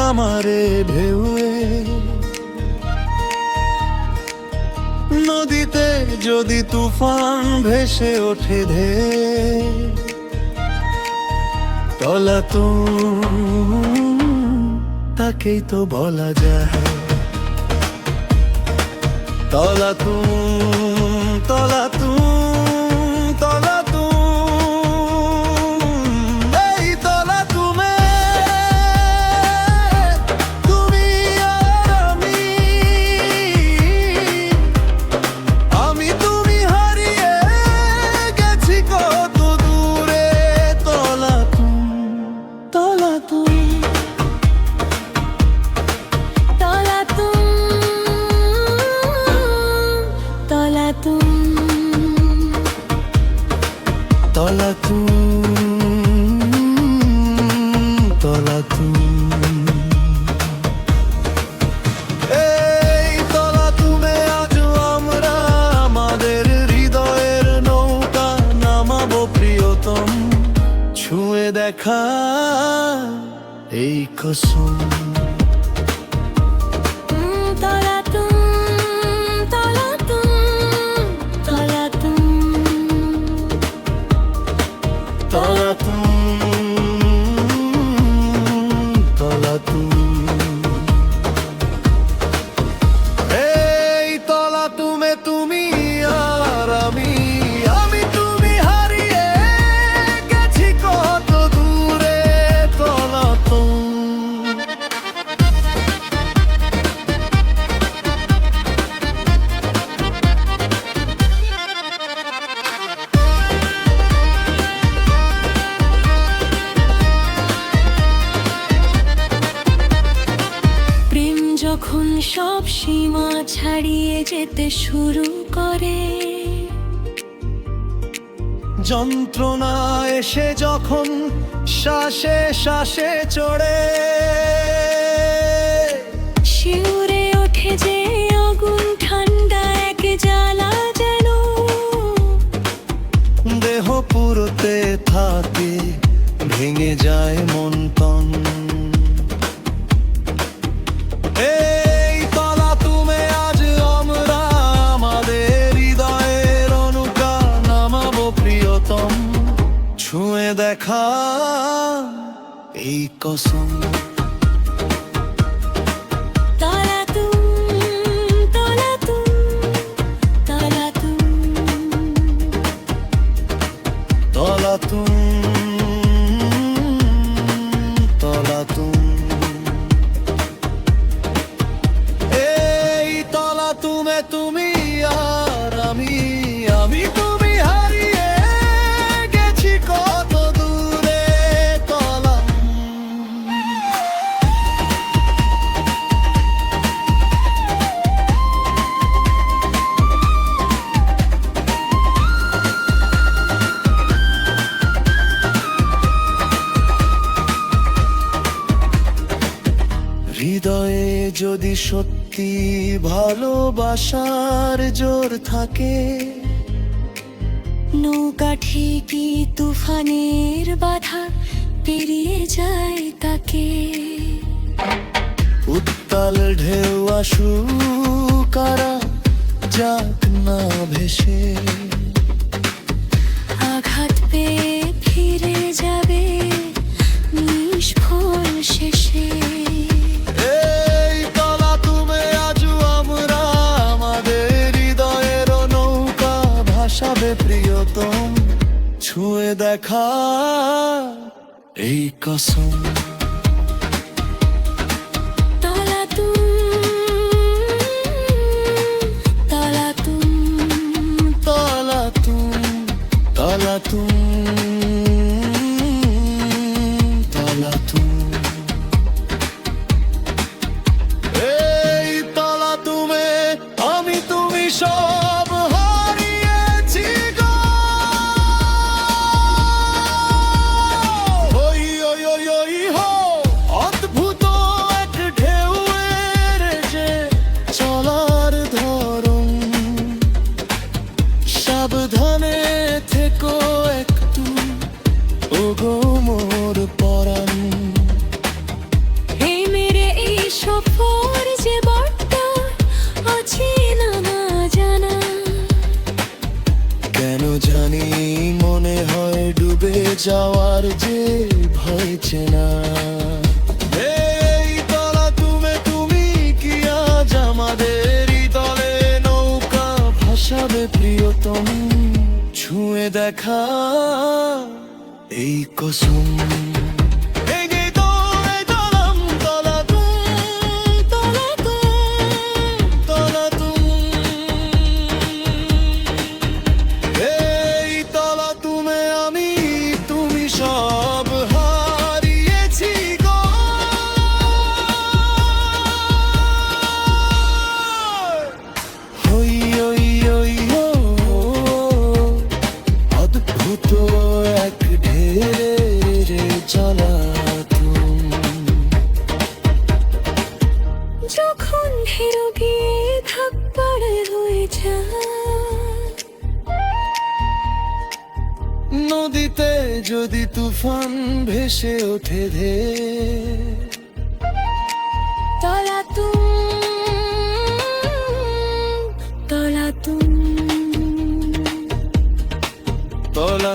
আমারে ঢেউয়ে। নদীতে যদি তুফান ভেসে ওঠে ধেয়ে, তলাতুম তাকেই তো বলা যায়। তলাতুম তলাতুম তলাতুম, এই তলাতুমে তুমি আর আমি তুমি হারিয়ে গেছি কত দূরে। তলাতুম তলাতুম তলাতুম তলাতুম, এই তলাতুমে আজ আমরা আমাদের হৃদয়ের নৌকা নামাবো প্রিয়তম। ছুঁয়ে দেখা এই কসম। এই তলাতুমে তুমি আর আমি তুমি হারিয়ে গেছি কত দূরে। তলাতুম যখন সব সীমা ছাড়িয়ে যেতে শুরু করে, যন্ত্রণা এসে যখন শ্বাসে শ্বাসে চড়ে, শিউরে ওঠে যে আগুন ঠান্ডা এক জ্বালা যেন দেহ পুরোতে থাকে ভেঙে যায় মন তন। এই তলাতুমে আজ আমরা আমাদের হৃদয়ের নৌকা নামাবো প্রিয়তম। ছুঁয়ে দেখা এই কসম। তলাতুম তলাতুম, এই তলাতুমে তুমি আর আমি তুমি হারিয়ে গেছি কত দূরে। হৃদয়ে যদি সত্যি ভালোবাসার জোর থাকে, নৌকা ঠিকই তুফানের বাধা পেরিয়ে যায় তাকে। উত্তাল ঢেউ আসুক কারা যাক না ভেসে, আঘাত পেয়ে ফিরে যাবে নিষ্ফল শেষে। এই তলাতুমে আজ আমরা আমাদের হৃদয়ের নৌকা ভাসাবে প্রিয়তম। ছুঁয়ে দেখা এই কসম। এই তলাতুমে আমি তুমি সব হারিয়েছি গো। ওই ওই ওই ওই সফর যে বড়টা অচেনা না জানা। কেন জানি মনে হয় ডুবে যাওয়ার যে ভয় চেনা। এই তলা তুমি কি আজ আমাদের তলে নৌকা ভাসাবে প্রিয়তম? ছুঁয়ে দেখা এই কসম। এগিয়ে তো চলাম তলা তলা তলা এই তলা আমি তুমি সব হারিয়েছি গো। হই ওই ওই ও অদ্ভুত এক ঢেরে চলা যখন ঢেউ গিয়ে থাপ্পড় হয়ে যায়, নদীতে যদি তুফান ভেসে ওঠে ধে। তলা তলা